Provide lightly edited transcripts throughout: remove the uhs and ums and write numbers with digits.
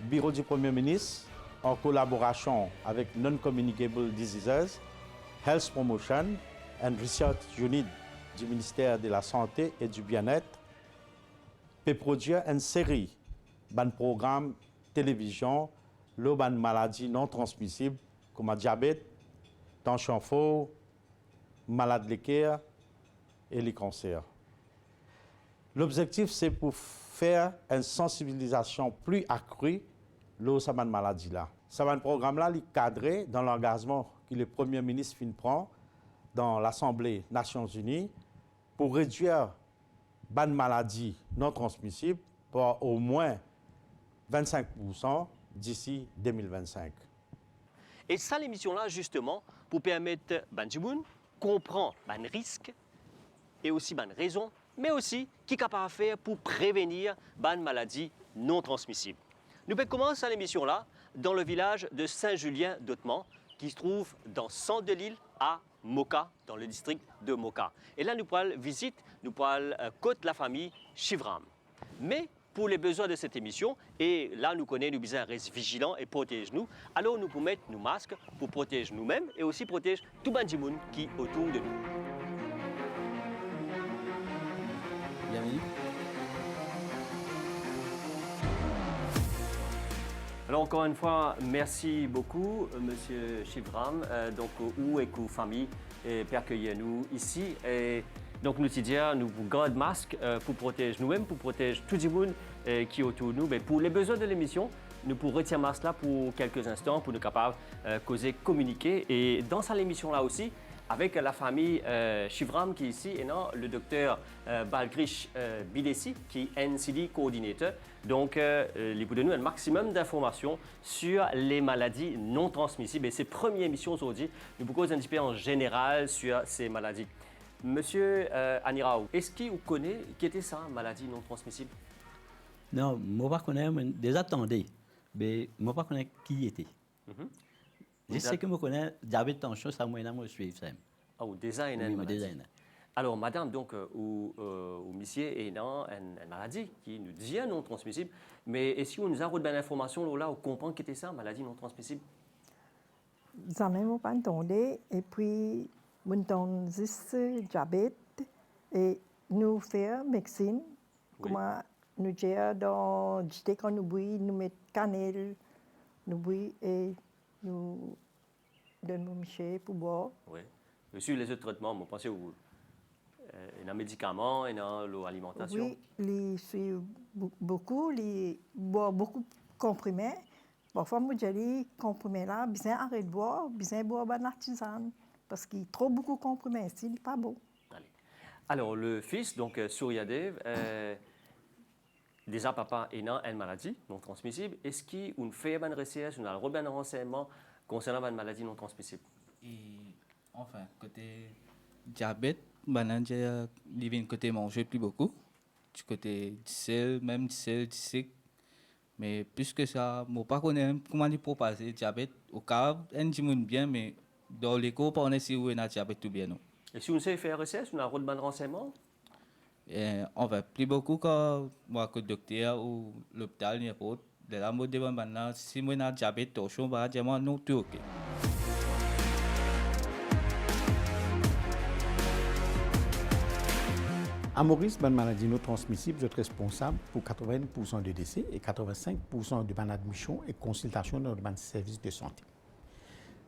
Bureau du Premier ministre, en collaboration avec Non-Communicable Diseases, Health Promotion and Research Unit du ministère de la Santé et du Bien-être, peut produire une série de programmes télévision, de maladies non transmissibles comme le diabète, tension fort, maladie de cœur et les cancers. L'objectif, c'est pour faire une sensibilisation plus accrue de cette maladie-là. Ce programme-là est cadré dans l'engagement que le Premier ministre prend dans l'Assemblée des Nations Unies pour réduire les maladies non transmissibles pour au moins 25% d'ici 2025. Et ça, l'émission-là, justement, pour permettre Banjimoun comprendre les risques et aussi les raisons, mais aussi ce qu'il est capable de faire pour prévenir les maladies non transmissibles. Nous pouvons commencer l'émission-là dans le village de Saint-Julien d'Otman, qui se trouve dans le centre de l'île à Moka, dans le district de Moka. Et là, nous pourrons visiter, nous pourrons côte la famille Shivram. Mais pour les besoins de cette émission, et là, nous connaissons, nous besoin rester vigilants et protéger nous, alors nous pouvons mettre nos masques pour protéger nous-mêmes et aussi protéger tout le monde qui est autour de nous. Bienvenue. Alors encore une fois, merci beaucoup, Monsieur Shivram. Donc, où est que famille pour accueillir nous ici. Et donc, nous disons, nous gardons masque pour protéger nous-mêmes, pour protéger tout le monde qui est autour de nous. Mais pour les besoins de l'émission, nous pourrons retirer masque là pour quelques instants pour nous capables causer, communiquer. Et dans cette émission-là aussi, avec la famille Shivram qui est ici et non, le docteur Balgrish Bidesi qui est NCD coordinateur. Donc, il vous donne un maximum d'informations sur les maladies non transmissibles. Et ces premières émissions aujourd'hui, nous vous causons un petit peu en général sur ces maladies. Monsieur Anirao, est-ce que vous connaissez qui était ça, maladie non transmissible? Non, moi pas connais, déjà attendez, mais moi pas connais qui était. Je sais que je connais diabète, tension, ça moi je suis ça. Ah, ou déjà une maladie. Alors, madame, donc, ou monsieur est dans une maladie qui nous dit non transmissible, mais est-ce que vous nous avez donné l'information là, on comprend que c'était ça, maladie non transmissible? J'en ai pas entendu, et puis, nous avons juste diabète, et nous faisons médecine, comment nous gérons dans quand nous bouillons, nous mettons cannelle, nous bouillons et nous donnons monsieur pour boire. Oui. Et sur les autres traitements, vous pensez où? Il y a un médicament, il y a l'alimentation? Oui, il suit beaucoup, il boit beaucoup de comprimés. Parfois, moi, je dis, comprimés là, bien arrêter de boire, bien boire de l'artisan, parce qu'il y a trop beaucoup de comprimés, il n'est pas bon. Allez. Alors, le fils, donc Suryadev, déjà papa est dans une maladie non transmissible. Est-ce qu'on fait une recherche, on a un renseignement concernant une maladie non transmissible? Et enfin, côté diabète, il vient côté manger plus beaucoup, du côté du sel, même du sel, du sucre. Mais plus que ça, je ne sais pas comment il peut passer le diabète. Au cas où, on dit bien, mais dans l'écho, on est si on a diabète tout bien. Et si on sait faire recherche, on a un bon renseignement? Enfin, plus beaucoup que moi, que le docteur ou l'hôpital, il y a pas. De la mode de maintenant, si on a diabète, tension, bah, diamant, non, tout ok. À Maurice, la maladie non transmissible est responsable pour 80% de décès et 85% de admission et consultation dans le service de santé.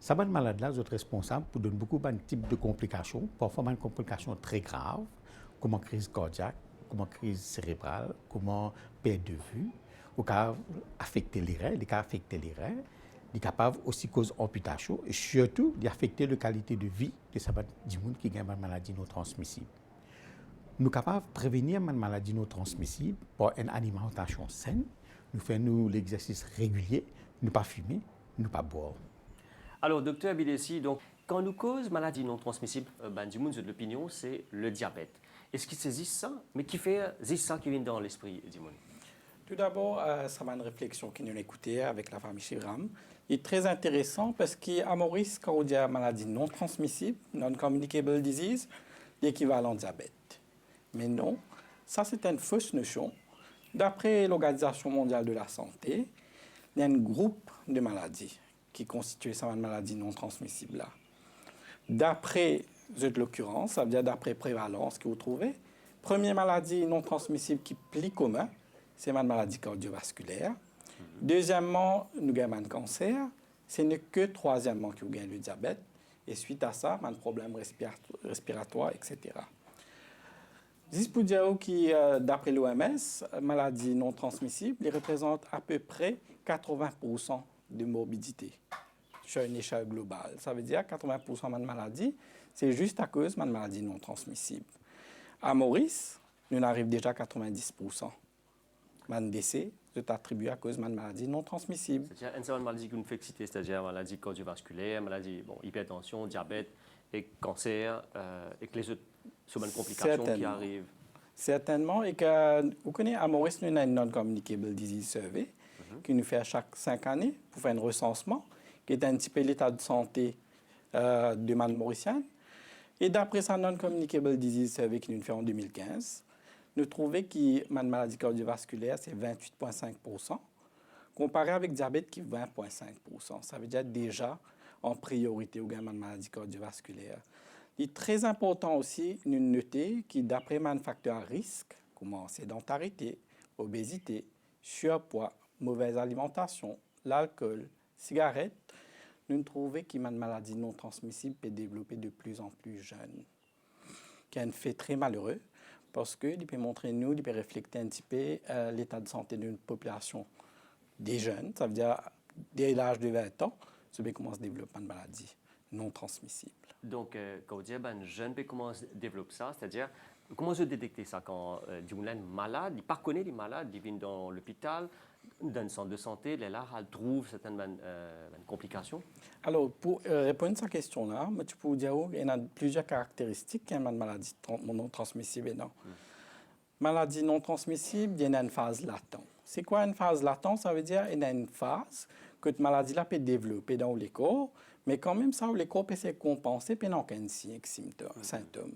Cette maladie-là est responsable pour donner beaucoup de types de complications, parfois des complications très graves, comme crise cardiaque, comme crise cérébrale, comme perte de vue, ou cas affecter les reins, il est capable aussi de causer amputation et surtout d'affecter la qualité de vie de ces gens qui ont une maladie non transmissible. Nous sommes capables de prévenir une maladie non transmissible par une alimentation saine. Nous faisons l'exercice régulier, ne pas fumer, ne pas boire. Alors, docteur Bidesi, donc, quand nous cause maladie non transmissible, du monde de l'opinion, c'est le diabète. Est-ce qu'il saisit ça? Mais qui fait ça qui vient dans l'esprit du monde? Tout d'abord, ça m'a une réflexion qui nous a écouté avec la famille Shivram. Il est très intéressant parce qu'à Maurice, quand on dit maladie non transmissible, non-communicable disease, l'équivalent diabète. Mais non, ça c'est une fausse notion. D'après l'Organisation mondiale de la santé, il y a un groupe de maladies qui constituent cette maladie non transmissible là. D'après l'occurrence, ça veut dire d'après prévalence que vous trouvez, première maladie non transmissible qui est plus commune, c'est la maladie cardiovasculaire. Deuxièmement, nous avons le cancer. Ce n'est que troisièmement que vous avez le diabète. Et suite à ça, un problème respiratoire, etc. Juste pour dire que, d'après l'OMS, maladie non transmissible, il représente à peu près 80% de morbidité sur une échelle globale. Ça veut dire 80% de maladies, c'est juste à cause de maladie non transmissible. À Maurice, nous arrivons déjà à 90%. Man décès est attribué à cause de maladie non transmissible. C'est-à-dire une maladie que nous fait citer, c'est-à-dire maladie cardiovasculaire, maladie hypertension, diabète et cancer, et que les autres sont des complications qui arrivent. Certainement, et que vous connaissez, à Maurice, nous avons une Non-Communicable Disease Survey qui nous fait chaque 5 années pour faire un recensement, qui est un petit peu l'état de santé de man mauricienne. Et d'après sa Non-Communicable Disease Survey qui nous fait en 2015, nous trouvons que la maladie cardiovasculaire, c'est 28,5%, comparé avec le diabète qui est 20,5%. Ça veut dire déjà en priorité au gamin de maladie cardiovasculaire. Il est très important aussi de noter que d'après les facteurs à risque, comme sédentarité, obésité, surpoids, mauvaise alimentation, l'alcool, cigarette, nous trouvons que la maladie non transmissible peut développer de plus en plus jeune. C'est un fait très malheureux parce qu'il peut montrer nous, il peut refléter un petit peu l'état de santé d'une population des jeunes, ça veut dire dès l'âge de 20 ans, ce peut commencer à développer une maladie non transmissible. Donc, quand vous dites un jeune peut commencer à développer ça, c'est-à-dire, comment se détecter ça quand on est malade, il ne connaît pas les malades, il vient dans l'hôpital, dans un centre de santé, là, il trouve certaines complications? Alors, pour répondre à cette question-là, tu peux dire qu'il y a plusieurs caractéristiques qu'il y a une maladie non transmissible et non. Maladie non transmissible, il y a une phase latente. C'est quoi une phase latente? Ça veut dire qu'il y a une phase que la maladie là peut développer dans le corps, mais quand même, ça, le corps peut se compenser pendant qu'un symptôme.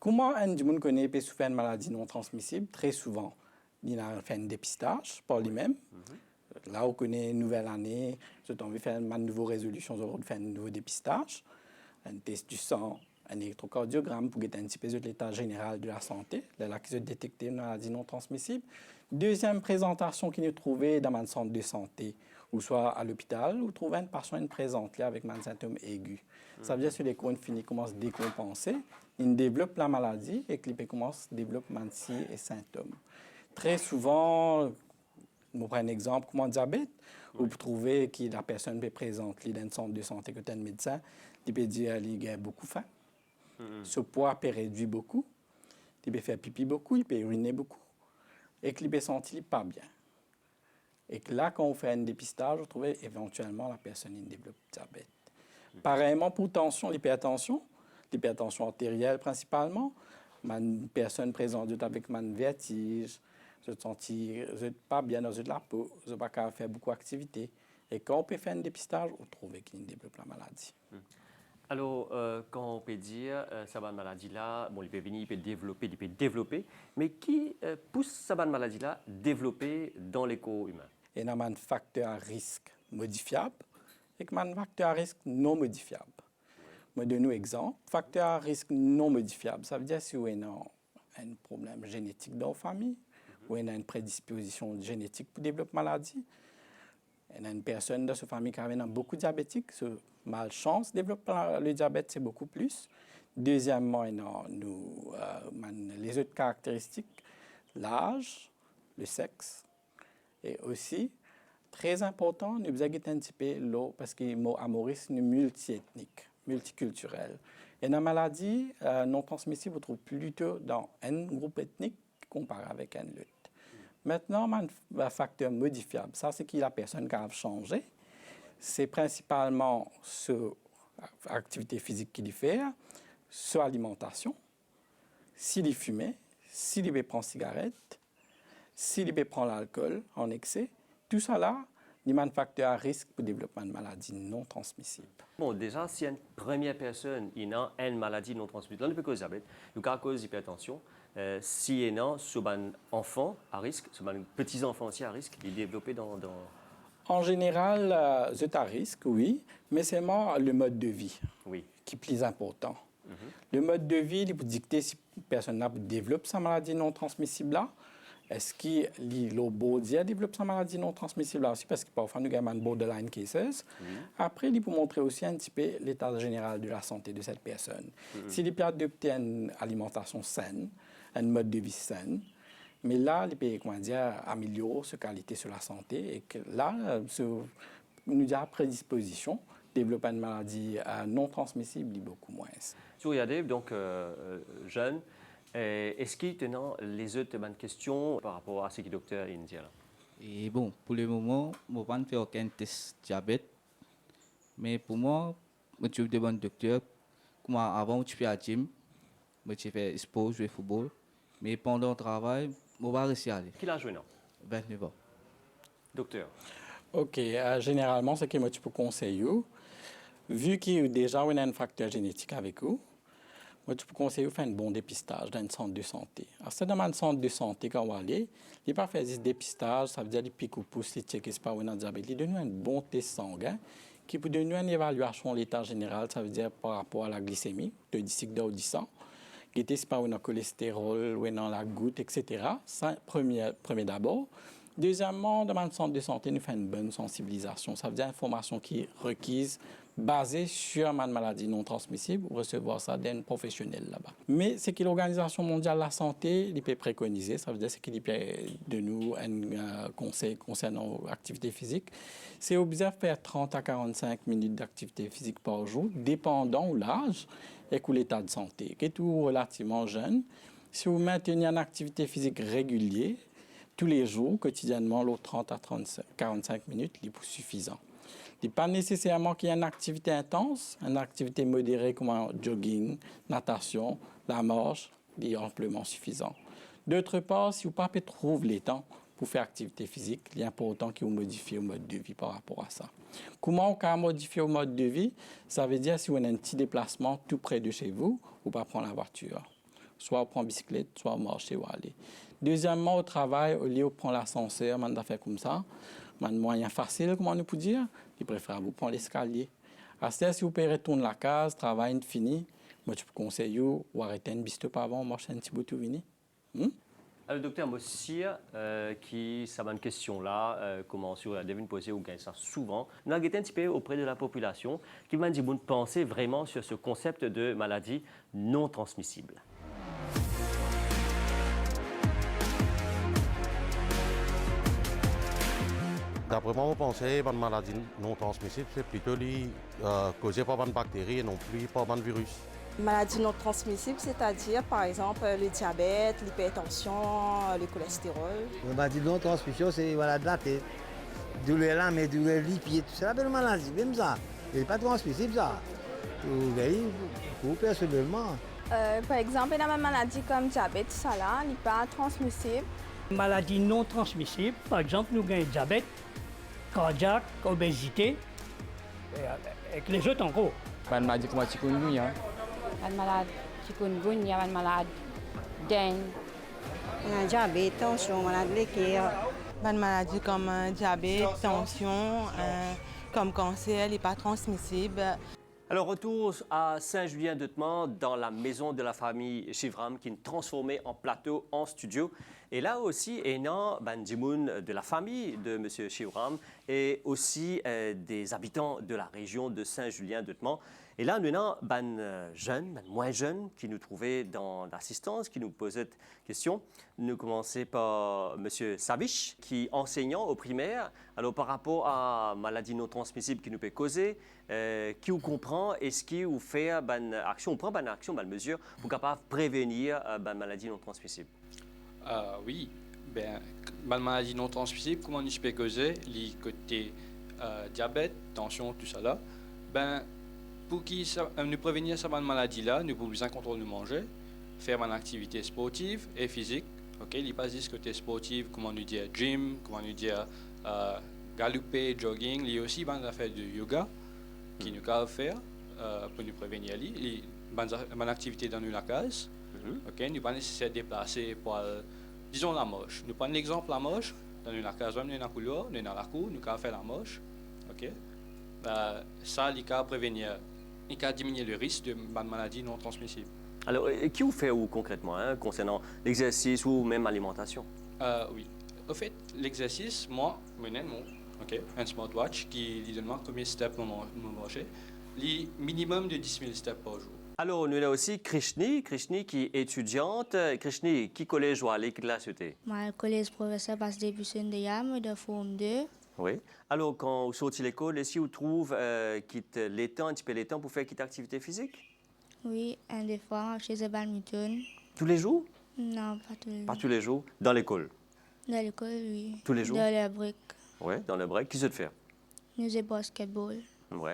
Comment un monde connaît peut souffrir une maladie non transmissible? Très souvent, il a fait un dépistage par lui-même. Là, on connaît une nouvelle année, j'ai envie de faire une nouvelle résolution, de faire un nouveau dépistage, un test du sang, un électrocardiogramme pour guetter un petit peu de l'état général de la santé, là qui se détecter une maladie non transmissible. Deuxième présentation qui nous trouvait dans un centre de santé, ou soit à l'hôpital, ou trouver une personne présente là avec un symptôme aigu. Ça veut dire que les cônes finis commencent à décompenser, ils développent la maladie et que les commencent à développer des symptômes. Très souvent, on prend un exemple comme un diabète, où vous trouvez que la personne est présente dans un centre de santé, que un médecin, il peut dire qu'il a beaucoup faim, ce poids peut réduire beaucoup, il peut faire pipi beaucoup, il peut uriner beaucoup, et qu'il peut sentir pas bien. Et que là, quand on fait un dépistage, on trouve éventuellement la personne développe le diabète. Pareillement pour l'hypertension artérielle principalement, une personne présente avec un vertige, je ne sens pas bien dans la peau, je ne peux pas faire beaucoup d'activités. Et quand on peut faire un dépistage, on trouve qu'il développe la maladie. Alors, quand on peut dire cette maladie-là, bon, il peut venir, il peut développer, mais qui pousse cette maladie-là à développer dans les corps humains? Il y a un facteur à risque modifiable et un facteur à risque non modifiable. Je vais donner un exemple. Facteur à risque non modifiable, ça veut dire si on a un problème génétique dans la famille, ou on a une prédisposition génétique pour développer la maladie. Il y a une personne dans sa famille qui a beaucoup de diabétiques, malchance de développer le diabète, c'est beaucoup plus. Deuxièmement, les autres caractéristiques, l'âge, le sexe, et aussi, très important, nous avons un petit peu l'eau, parce qu'à Maurice, nous sommes multiethniques, multiculturels. Et la maladie non transmissible, on trouve plutôt dans un groupe ethnique comparé avec un autre. Maintenant, un facteur modifiable, ça c'est qui la personne qui a changé. C'est principalement l'activité physique qu'il fait, sur l'alimentation, s'il fumait, s'il prend cigarette, s'il prend l'alcool en excès. Tout ça là, il y a un facteur à risque pour développer une maladie non transmissible. Bon, déjà, si une première personne a une maladie non transmissible, il peut causer diabète, il peut causer hypertension. Si il y a un enfant à risque, un petit enfant aussi à risque, il est développé dans En général, c'est à risque, oui, mais c'est moins le mode de vie Oui. qui est plus important. Le mode de vie, il peut dicter si une personne développe sa maladie non transmissible là. Est-ce qu'il développe sa maladie non transmissible là aussi? Parce que parfois, nous avons borderline cases. Après, il peut montrer aussi un petit peu l'état général de la santé de cette personne. S'il peut adopter une alimentation saine, un mode de vie sain, mais là, il peut améliorer sa qualité sur la santé et que là, nous avons prédisposition développer une maladie non transmissible beaucoup moins. Tu regardes donc jeune. Est-ce qu'il y a les autres questions par rapport à ce que le docteur dit là? Et bon, pour le moment, je ne vais pas faire aucun test diabète. Mais pour moi, je demande au docteur, comme avant, tu fais à gym, tu fais sport, jouer au football. Mais pendant le travail, je vais réussir à aller. Qui l'a joué non? 29 ans. Docteur. OK. Généralement, ce que moi, tu peux conseiller, vu qu'il y a déjà un facteur génétique avec vous, moi, tu peux conseiller de faire un bon dépistage dans un centre de santé. Alors, c'est dans un centre de santé quand on va aller, il ne pas faire ce dépistage, ça veut dire qu'il pique ou pousse, il check si pas un diabète. Il donne un bon test sanguin qui peut donner une évaluation de l'état général, ça veut dire par rapport à la glycémie, le district d'eau du sang, qui était si pas un cholestérol, ou dans la goutte, etc. Ça, premier d'abord. Deuxièmement, dans un centre de santé, nous faisons une bonne sensibilisation. Ça veut dire information qui est requise, basée sur une maladie non transmissible, ou recevoir ça d'un professionnel là-bas. Mais ce que l'Organisation mondiale de la santé peut préconiser, ça veut dire ce qu'il peut de nous un conseil concernant l'activité physique, c'est observer faire 30 à 45 minutes d'activité physique par jour, dépendant de l'âge et de l'état de santé. Qui est tout relativement jeune. Si vous maintenez une activité physique régulière, tous les jours, quotidiennement, l'autre 30 à 45 minutes, il est suffisant. Il n'est pas nécessairement qu'il y ait une activité intense, une activité modérée comme un jogging, natation, la marche, il est amplement suffisant. D'autre part, si vous ne pouvez pas trouver le temps pour faire activité physique, il est important que vous modifiez le mode de vie par rapport à ça. Comment on peut modifier le mode de vie? Ça veut dire si vous avez un petit déplacement tout près de chez vous, vous ne pouvez pas prendre la voiture. Soit on prend la bicyclette, soit on marche ou aller. Deuxièmement, au travail, au lieu de prendre l'ascenseur, on faire comme ça. Un moyen facile, comment on peut dire, il est préférable de prendre l'escalier. À ce si vous pouvez retourner la case, travail fini, moi je peux conseiller ou arrêter une biste pas avant, marcher un petit bout tout fini. Alors, docteur Mossir, qui ça une question là, comment sur la devine poser ou gagne ça souvent, nous avons été un petit peu auprès de la population qui m'a dit de penser vraiment sur ce concept de maladie non transmissible. D'après moi, on pensait que une maladie non transmissible, c'est plutôt causée par une bactérie et non plus par un virus. Maladie non transmissible, c'est-à-dire par exemple le diabète, l'hypertension, le cholestérol. La maladie non transmissible, c'est voilà, de la tête, douleur là, mais douleur les pieds, c'est la belle maladie, même ça. Il n'est pas transmissible ça. Pour personnellement. Par exemple, il y a une maladie comme diabète, ça là, n'est pas transmissible. Maladie non transmissible, par exemple, nous avons diabète, cardiaque, obésité, et les autres en gros. Pas de maladie comme la chikungunya. Pas de maladie chikungunya, pas de maladie dengue. Diabète, tension, maladie cœur. Pas de maladie comme diabète, tension, comme cancer, n'est pas transmissible. Alors, retour à Saint-Julien-de-Tman, dans la maison de la famille Chivram, qui est transformée en plateau, en studio. Et là aussi, il y a de la famille de M. Chivram et aussi des habitants de la région de Saint-Julien-de-Tman. Et là, nous avons jeunes, moins jeunes, qui nous trouvaient dans l'assistance, qui nous posaient des questions. Nous commençons par M. Savish, qui est enseignant au primaire. Alors, par rapport à la maladie non transmissible qui nous peut causer, qui vous comprend, est-ce qu'il vous fait une action, on prend une action, une mesure pour capable prévenir la maladie non transmissible? Oui, la maladie non transmissible, comment on peut causer, les côtés diabète, tension, tout ça là, pour nous prévenir cette maladie-là, nous pouvons bien contrôler nous manger, faire une activité sportive et physique. Ok, il passe ce côté sportif, comment nous dire gym, comment nous dire galoper, jogging. Il y a aussi une affaire de yoga qui nous peuvent faire pour nous prévenir. Il y a une activité dans la case. Ok, nous pas nécessaire de déplacer pour, disons la marche. Nous prenons l'exemple la marche. dans la case, nous dans la couloir, nous dans la cour, nous avons fait la marche. OK? Ça, il peut prévenir, il peut diminuer le risque de maladies non transmissibles. Alors, qui vous fait où concrètement, hein, concernant l'exercice ou même l'alimentation? Oui. Au fait, l'exercice, moi, un smartwatch qui lui donne combien de steps pour marcher, le minimum de 10 000 steps par jour. Alors, nous avons aussi Krishni qui est étudiante. Krishni, qui collège ou à l'école de la société? Moi, le collège professeur passe depuis Sundayam de Forme 2. Oui. Alors, quand vous sortez de l'école, est-ce que vous trouvez quitte les temps, un petit peu les temps pour faire quitte activité physique? Oui, un des fois, chez le badminton. Tous les jours? Non, pas tous les jours. Pas tous les jours. Dans l'école? Dans l'école, oui. Tous les jours? Dans le break. Oui, dans le break. Qui se fait? Nous faisons basketball. Oui.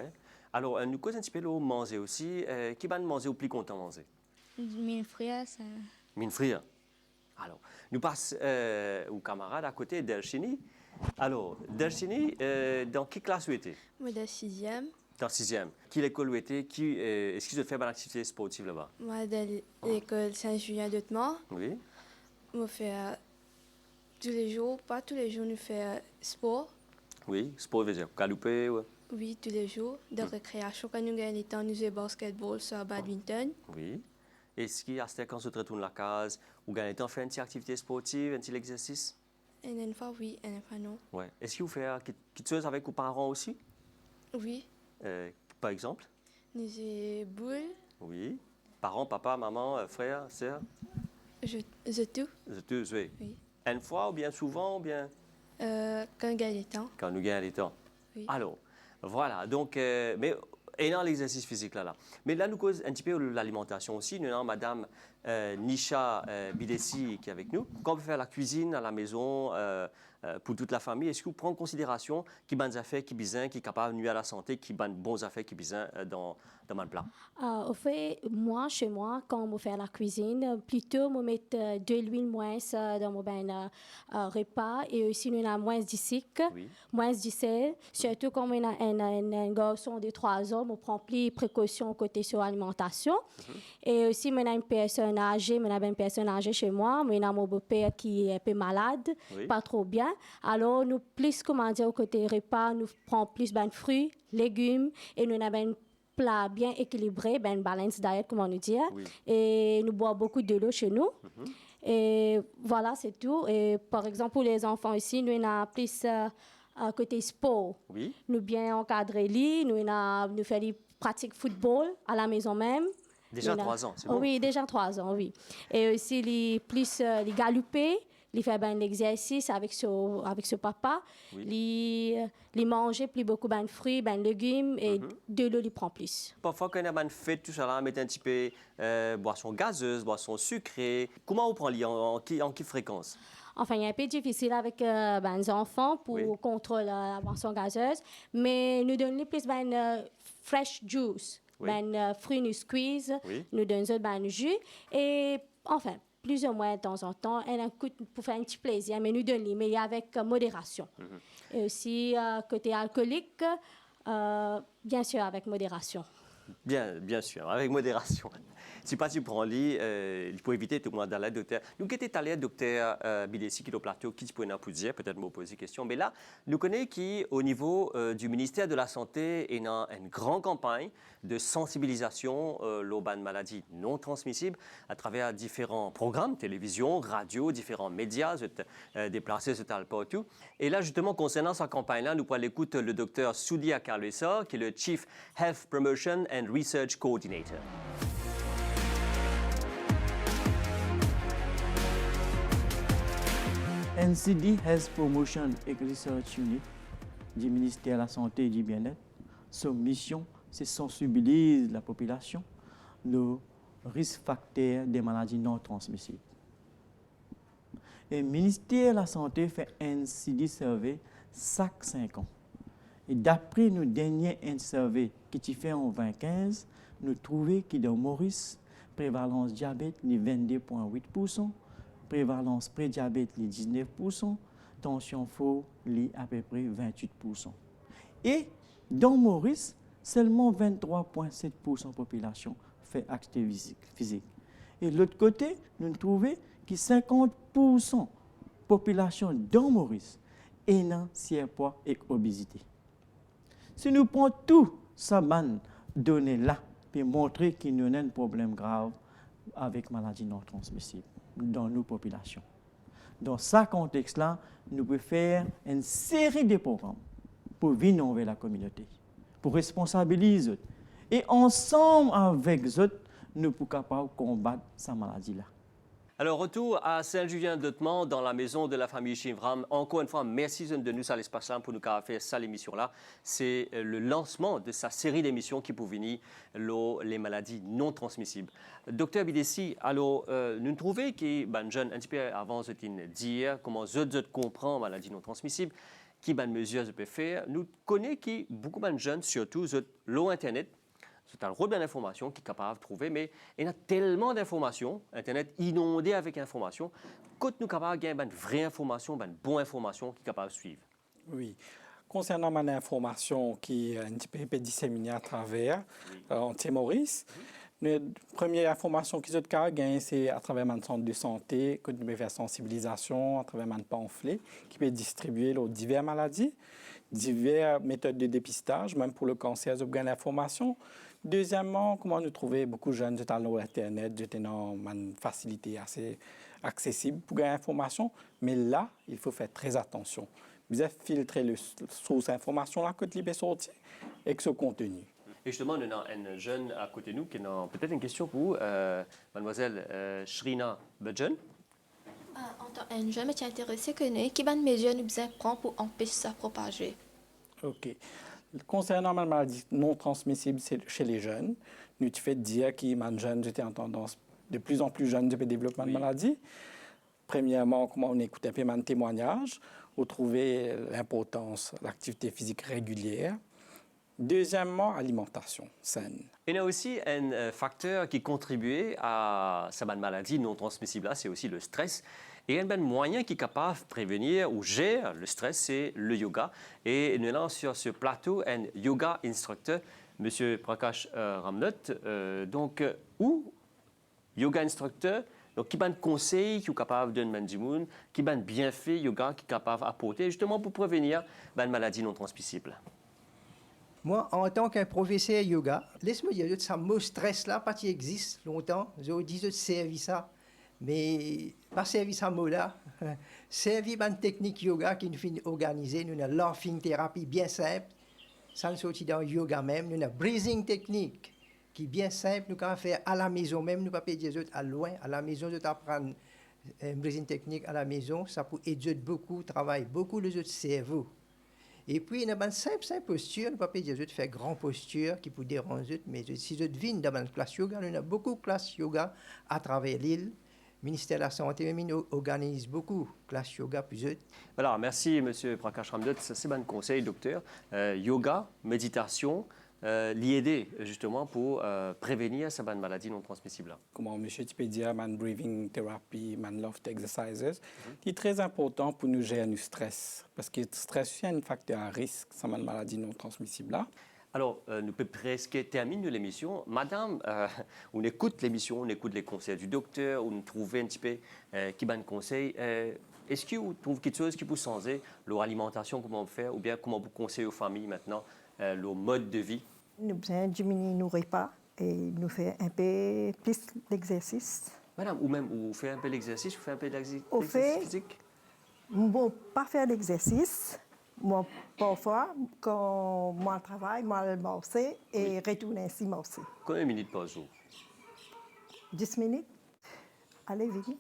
Alors, nous causons un petit peu de manger aussi. Qui va manger ou plus content manger? Mes frères, ça... Mes frères. Alors, nous passons aux camarades à côté d'Elchini. Alors, Delchini, dans quelle classe vous étiez? Moi, dans 6e. Dans 6e. Quelle école vous étiez? Est-ce que vous faites une activité sportive là-bas? Moi, dans l'école Saint-Julien d'Ottemont. Oui. Moi, fais tous les jours, pas tous les jours, nous faisons sport. Oui, sport veut dire galoper, ouais. Oui, tous les jours. De récréation, quand nous gagnons les temps, nous faisons basketball, sur badminton. Oui. Est-ce qu'il y a quand on se retourne la case, ou gagnez le temps faire une petite activité sportive, un petit exercice? Une fois, oui, une fois, non. Ouais. Est-ce que vous faites quelque chose avec vos parents aussi? Oui. Par exemple? Nous faisons boule. Oui. Parents, papa, maman, frère, sœur? Je tout. Je tout, oui. Oui. Une fois ou bien souvent ou bien? Quand nous gagnons les temps. Quand nous gagnons les temps. Oui. Alors, voilà. Donc, mais et dans l'exercice physique là. Mais là, nous cause un petit peu l'alimentation aussi. Nous avons Madame Nisha Bidessi qui est avec nous. Quand on peut faire la cuisine à la maison pour toute la famille, est-ce que vous prenez en considération qui bonnes affaires qui bisin, qui est capable de nuire à la santé, qui bonnes bons affaires qui bisin dans mon plat? Au fait, moi, chez moi, quand on fait la cuisine, plutôt, on met de l'huile moins dans mon repas et aussi nous avons moins de sucre, moins de sel. Surtout quand on a un garçon de 3 ans, on prend plus de précautions côté sur l'alimentation. Et aussi, on a une personne âgée, chez moi, on a mon beau-père qui est un peu malade, pas trop bien. Alors, nous plus, comment dire, côté repas, nous prenons plus de fruits, légumes et nous avons un plat bien équilibré, une balance diet, comme on nous dit. Et nous boivons beaucoup de l'eau chez nous. Et voilà, c'est tout. Et par exemple, pour les enfants ici, nous avons plus côté sport. Nous bien encadrer lui, nous faisons des pratiques football à la maison même. Déjà 3 ans, c'est bon? Oui, déjà 3 ans, oui. Et aussi, les galoper. Il fait un exercice avec ce papa. Il mange plus beaucoup de fruits, de légumes et de l'eau, il prend plus. Parfois, quand on a une fête, tout ça, là, on met un petit peu boisson gazeuse, boisson sucrée. Comment on prend en quelle fréquence? Enfin, il est un peu difficile avec les enfants pour contrôler la boisson gazeuse, mais nous donnons plus fresh juice, fruits nous squeeze, nous donnons jus et enfin, plus ou moins de temps en temps, elle coûte pour faire un petit plaisir, mais nous donnons, mais avec modération. Et aussi, côté alcoolique, bien sûr, avec modération. Bien sûr, avec modération. Si pas tu prends lit, il faut éviter tout le monde dans la docteur. Nous qui étions allés à docteur Bidessi qui est au plateau, qui peut nous poser, peut-être me poser question. Mais là, nous connaissons qu'au niveau du ministère de la Santé, il y a une grande campagne de sensibilisation aux maladies non transmissibles à travers différents programmes, télévision, radio, différents médias, déplacés partout. Et là, justement, concernant cette campagne-là, nous pourrons écouter le docteur Soudia Carlesa, qui est le Chief Health Promotion and Research Coordinator. NCD Health Promotion et Research Unit du ministère de la Santé et du Bien-être, sa mission, c'est sensibiliser la population aux risques facteurs des maladies non transmissibles. Et le ministère de la Santé fait un NCD survey chaque 5 ans. Et d'après nos derniers survey qui fait en 2015, nous trouvons que dans Maurice, prévalence diabète est 22,8%, prévalence prédiabète est 19%, tension faux est à peu près 28%. Et dans Maurice, seulement 23,7% de la population fait activité physique. Et de l'autre côté, nous trouvons que 50% de la population dans Maurice et dans surpoids et obésité. Si nous prenons tout ça données là pour montrer qu'il y a un problème grave avec maladie non transmissible dans nos populations. Dans ce contexte-là, nous pouvons faire une série de programmes pour venir vers la communauté, pour responsabiliser et ensemble avec eux, nous sommes capables de combattre cette maladie-là. Alors, retour à Saint-Julien-d'Ottemont, dans la maison de la famille Chivram. Encore une fois, merci de nous à l'espace-là pour nous faire cette émission-là. C'est le lancement de sa série d'émissions qui peut venir les maladies non transmissibles. Docteur Bidessi, alors, nous trouvons que ben jeune un petit peu avant de dire comment je comprends maladie non transmissible, qui ben mesures je peux faire. Nous connaissons que beaucoup de jeunes, surtout l'Internet, c'est un rôle d'information qui est capable de trouver, mais il y a tellement d'informations, Internet inondé avec informations, que nous sommes capables de gagner une vraie information, une bonne information qui est capable de suivre. Oui. Concernant l'information qui est un petit peu disséminée à travers Anti-Maurice, la première information qu'ils ont gagner, c'est à travers un centre de santé, que nous pouvons faire sensibilisation, à travers un pamphlet qui peut distribuer les diverses maladies, diverses méthodes de dépistage, même pour le cancer, ils ont gagné l'information. Deuxièmement, comment nous trouver beaucoup de jeunes sur Internet, j'étais dans une facilité assez accessible pour gagner l'information, mais là, il faut faire très attention. Vous avez filtré les sources d'information là que tu peux sortir et que ce contenu. Et justement, nous avons un jeune à côté de nous qui a peut-être une question pour vous, mademoiselle Shrina Budgen. En tant que jeune, je suis intéressé que nous, quelles mesures nous devons prendre pour empêcher ça de propager? OK. Concernant la maladie non transmissible chez les jeunes, nous te fait dire que les jeunes étaient en tendance de plus en plus jeunes de développement de maladie. Premièrement, comment on écoute un peu de témoignages, on trouver l'importance de l'activité physique régulière. Deuxièmement, alimentation saine. Il y a aussi un facteur qui contribue à cette maladie non transmissible, c'est aussi le stress. Et un moyen qui est capable de prévenir ou gérer le stress, c'est le yoga. Et nous avons sur ce plateau un yoga instructeur, M. Prakash Ramnot. Ou yoga instructeur, donc qui a un conseil qui est capable de donner monde, qui a un bienfait yoga qui est capable d'apporter justement pour prévenir une maladie non transmissible. Moi, en tant qu'un professeur yoga, laisse-moi dire que ce mot stress-là, pas qu'il existe longtemps, je dis de servir ça. Mais pas servir ce mot-là, servir une technique yoga qui nous fait organiser, nous avons laughing thérapie bien simple, ça nous sortit dans le yoga même, nous avons breathing technique qui est bien simple, nous pouvons faire à la maison même, nous ne pouvons pas dire à loin, à la maison, nous apprendre une breathing technique à la maison, ça peut aider beaucoup, travailler beaucoup les autres cerveaux. Et puis, il y a une simple posture, nous ne pouvons pas dire de faire grande posture qui peut déranger, mais si vous venez dans une classe yoga, nous avons beaucoup de classes yoga à travers l'île. Le ministère de la Santé organise beaucoup de classes yoga plus autres. Voilà, merci M. Prakash Ramdot. C'est un conseil, docteur. Yoga, méditation, l'aider justement pour prévenir cette maladie non transmissible. Comment M. tu peux dire, man breathing therapy, man love exercises, c'est très important pour nous gérer le stress. Parce que le stress est un facteur à risque, cette maladie non transmissible. Alors, nous pouvons presque terminer l'émission. Madame, on écoute l'émission, on écoute les conseils du docteur, on trouve un petit peu qui va nous conseille. Est-ce que vous trouvez quelque chose qui peut changer leur alimentation, comment on fait, ou bien comment vous conseillez aux familles maintenant leur mode de vie? Nous devons diminuer nos repas et nous faire un peu plus d'exercice. Madame, ou même, vous faites un peu d'exercice, vous faites un peu d'exercice physique? Bon, pas faire d'exercice. Moi, parfois, quand moi je travaille, moi je marche et retourne ainsi marcher. Combien de minutes par jour? 10 minutes. Allez, vite.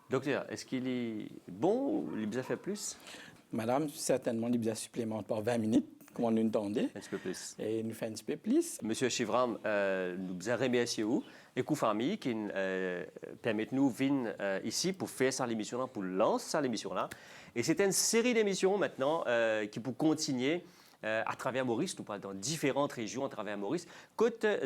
Docteur, est-ce qu'il est bon ou il a fait plus? Madame, certainement, il a supplémenté par 20 minutes, comme on nous entendait. Un petit peu plus. Et nous fait un petit peu plus. Monsieur Chivram, nous remercions et la famille qui permet nous de venir ici pour faire cette émission-là, pour lancer cette émission-là. Et c'est une série d'émissions maintenant qui peut continuer à travers Maurice. Nous parlons dans différentes régions à travers Maurice.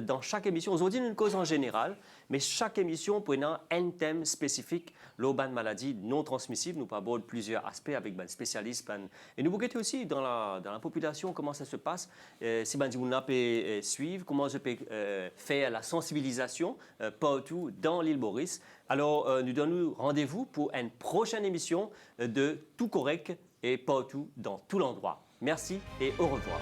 Dans chaque émission, aujourd'hui, une cause en général, mais chaque émission prenant un thème spécifique, l'urban maladie non transmissible. Nous parlons de plusieurs aspects avec des spécialistes. Et nous regardons aussi dans la population comment ça se passe. Si on peut suivre, comment je peux faire la sensibilisation partout dans l'île Maurice. Alors, nous donnons rendez-vous pour une prochaine émission de Tout Correct et partout dans tout l'endroit. Merci et au revoir.